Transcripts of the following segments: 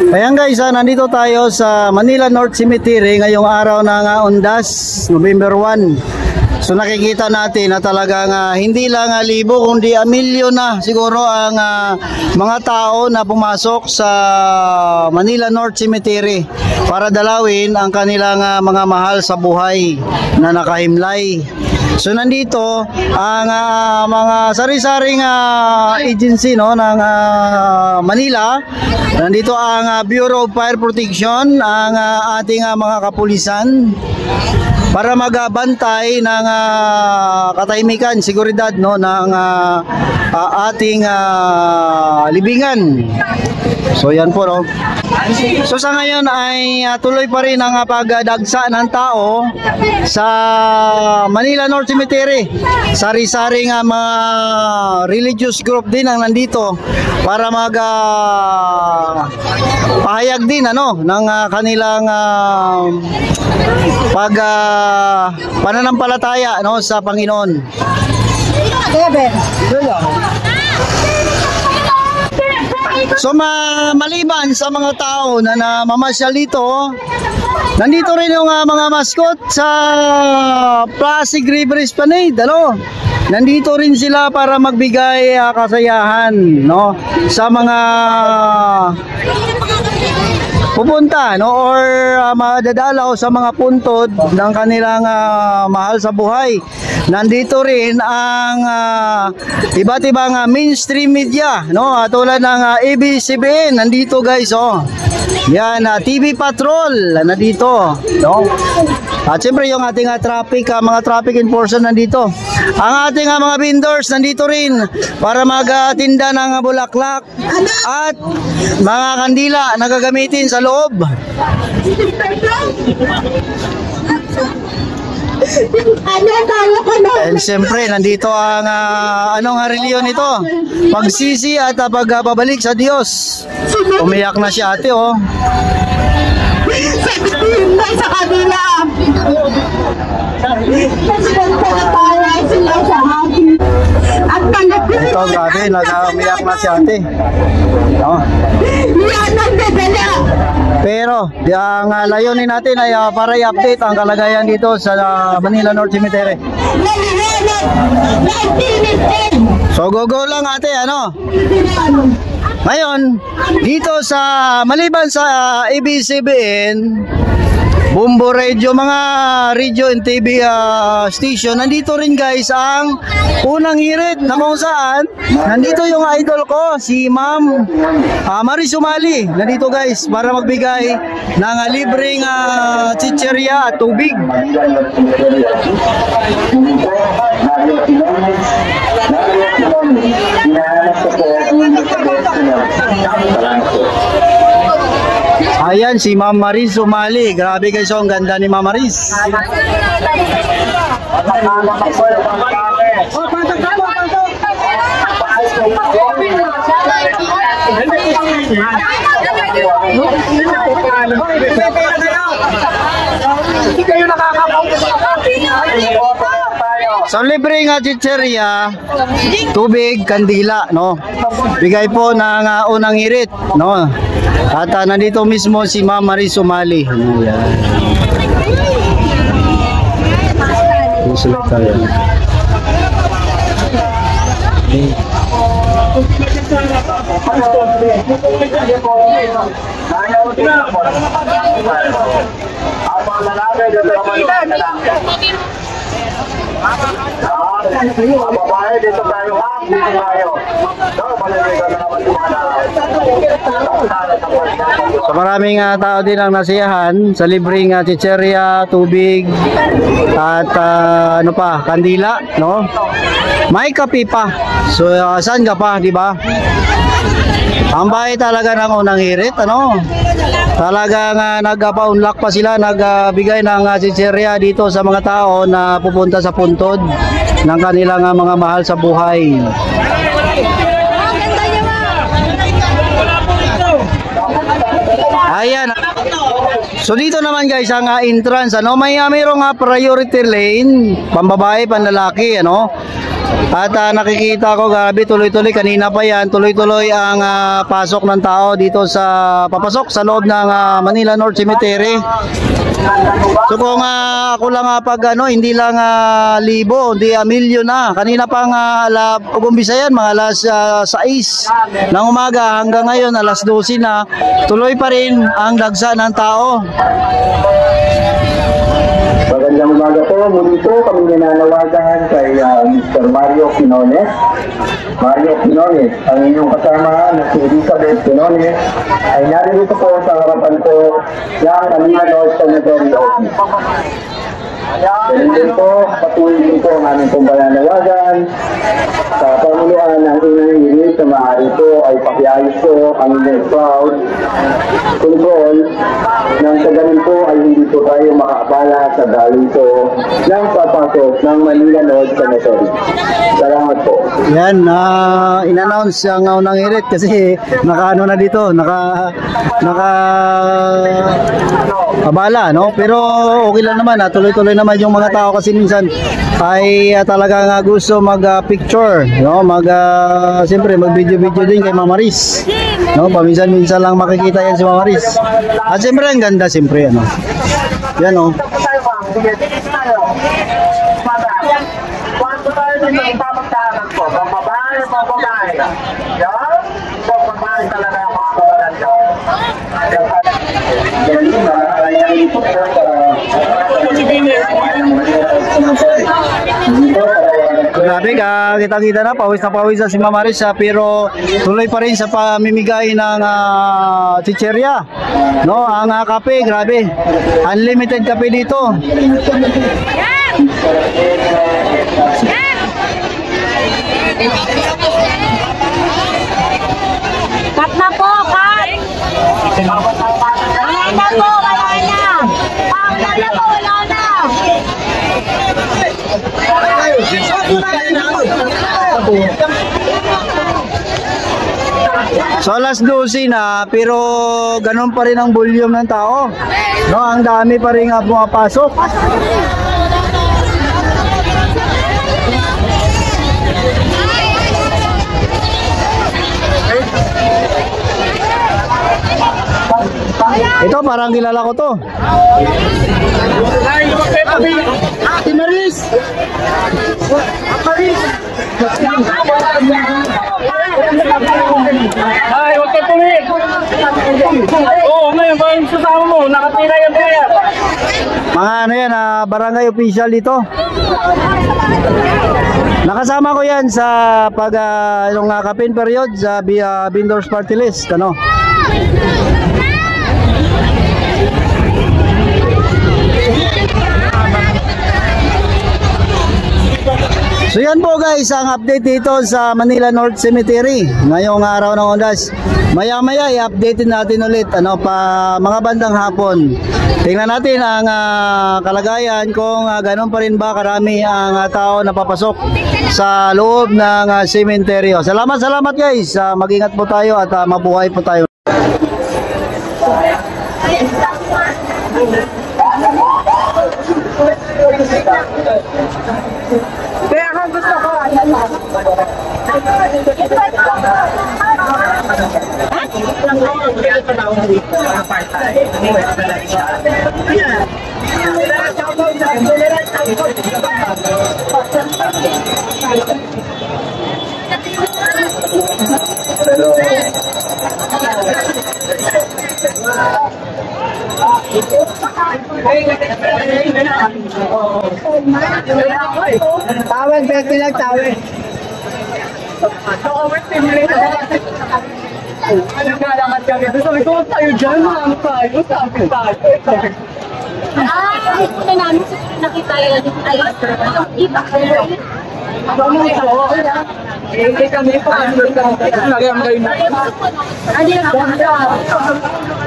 Ayan guys, nandito tayo sa Manila North Cemetery ngayong araw ng Undas, November 1. So nakikita natin na talagang hindi lang libo kundi milyon na siguro ang mga tao na pumasok sa Manila North Cemetery para dalawin ang kanilang mga mahal sa buhay na nakahimlay. So nandito ang mga sari-saring agency no ng Manila. Nandito ang Bureau of Fire Protection, ang ating mga kapulisan para magbantay ng katahimikan, seguridad no ng ating libingan. So yan po no. So sa ngayon ay tuloy pa rin ang pagdagsa ng tao sa Manila North Cemetery. Sari-saring mga religious group din ang nandito para pahayag din ng kanilang pananampalataya sa Panginoon. So maliban sa mga tao na namamasyal dito, nandito rin yung mga mascot sa Pasig River Esplanade, nandito rin sila para magbigay kasayahan sa mga pupunta or madadalaw sa mga puntod ng kanilang mahal sa buhay. Nandito rin ang iba't ibang mainstream media, tulad ng ABS-CBN, nandito guys, yan, TV Patrol, nandito, At siyempre yung ating mga traffic enforcer nandito. Ang ating mga vendors nandito rin para magtinda ng bulaklak at mga kandila na gagamitin sa loob. And siyempre nandito ang anong reliyon nito? Pagsisi at pagbabalik sa Diyos. Umiyak na si ate sa kanila. Ito grabe, nag-umiyak na si ate. Pero ang layunin natin ay para i-update ang kalagayan dito sa Manila North Cemetery. So go lang ate, Ngayon, dito sa maliban sa ABS-CBN, Bumbo Radio, mga radio and TV station, nandito rin guys ang Unang Hirit na kung saan nandito yung idol ko, si Ma'am Maris Umali. Nandito guys para magbigay ng libreng chicherya at tubig. Ayan si Ma'am Maris Umali. Grabe guys, ang ganda ni Ma'am Maris. So libreng chicherya, tubig, kandila, bigay po ng Unang Hirit, At nandito mismo si Ma'am Maris Umali. So maraming tao din ang nasiyahan sa libreng chicherya, tubig at kandila, May kape pa. So saan ka pa, di ba? Ang bahay talaga ng Unang Hirit, Talagang nagpa-unlock pa sila, nagbigay ng chicherya dito sa mga tao na pupunta sa puntod ng kanilang mga mahal sa buhay. Ayan. So dito naman guys ang entrance, mayroong priority lane, pambabae, panlalaki, At nakikita ko grabe tuloy-tuloy kanina pa yan, tuloy-tuloy ang pasok ng tao dito sa papasok sa loob ng Manila North Cemetery. So kung ako lang pag hindi lang libo, hindi milyon na. Kanina pang umpisa yan, mga alas 6 ng umaga hanggang ngayon alas 12 na, tuloy pa rin ang dagsa ng tao. Magandang umaga po. Muli po kami nananawagan kay Mr. Mario Quinones. Mario Quinones, ang inyong kasama na si Elizabeth Quinones ay narito po sa harapan po ng Manila North Cemetery Office. Ganun po, patuloy din po ang aming pong pananawagan sa pamuluan ng unang unit na maaari po ay pakiayos po ang inyong crowd control nang sa ganun po ay hindi po tayo makaabala sa daloy po ng papasok ng Manila North Cemetery. Salamat po. Yan, in-announce ang unang hirit kasi naka na dito, naka abala, no? Pero okay lang naman, tuloy-tuloy naman yung mga tao kasi minsan ay talagang gusto mag-picture, no? Siyempre mag-video-video din kay Mama Riz, no? Paminsan-minsan lang makikita yan si Mama Riz. At siyempre ang ganda, siyempre, ano? Yan, no? Grabe ka, kita-kita na pawis na si Mama Riz, pero tuloy pa rin sa pamimigay ng chicherya, no? Ang kape, grabe, unlimited kape dito. Cut na po, cut! Wala na po, wala na! Wala na po, wala na! So alas 12 na, pero ganun pa rin ang volume ng tao, no? Ang dami pa rin pumapasok. Ito parang kilala ko to. Ate Maris. Ay, huwag ka tuloy. Oo, ngayon, parang sasama mo, nakatira yung kaya. Mga ano yan, barangay official dito. Nakasama ko yan sa pag yung campaign period sa Bindors Party List, ano. So yan po guys, ang update dito sa Manila North Cemetery ngayong araw ng Undas. Maya-maya i-update natin ulit mga bandang hapon. Tingnan natin ang kalagayan kung ganun pa rin ba karami ang tao na papasok sa loob ng sementeryo. Salamat guys. Mag-ingat po tayo at mabuhay po tayo. Kaya kung gusto ko, tawag, pwede lang tawag. Naglalakad kami. Sabi ko, tayo dyan, marami tayo. Sabi tayo. Ito namin nakita yun. Yung iba kayo. Hindi kami pa. Nagyam kayo na. Hindi na kapag.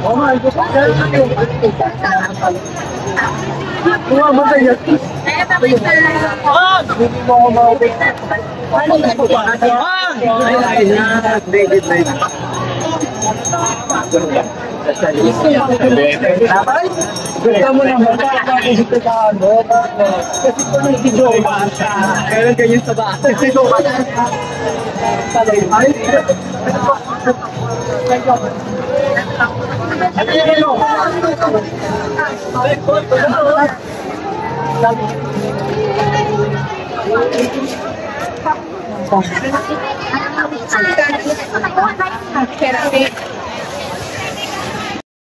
Oh my God. Bumamatay yan. Kaya tapos na lang ako. Hindi mo ako maubig. Ano na po? Ay, David. Gusto mo na magkakaisip ka sa ano? Kasi kung nag-video ba? Kailan ganyan sa ba? Pero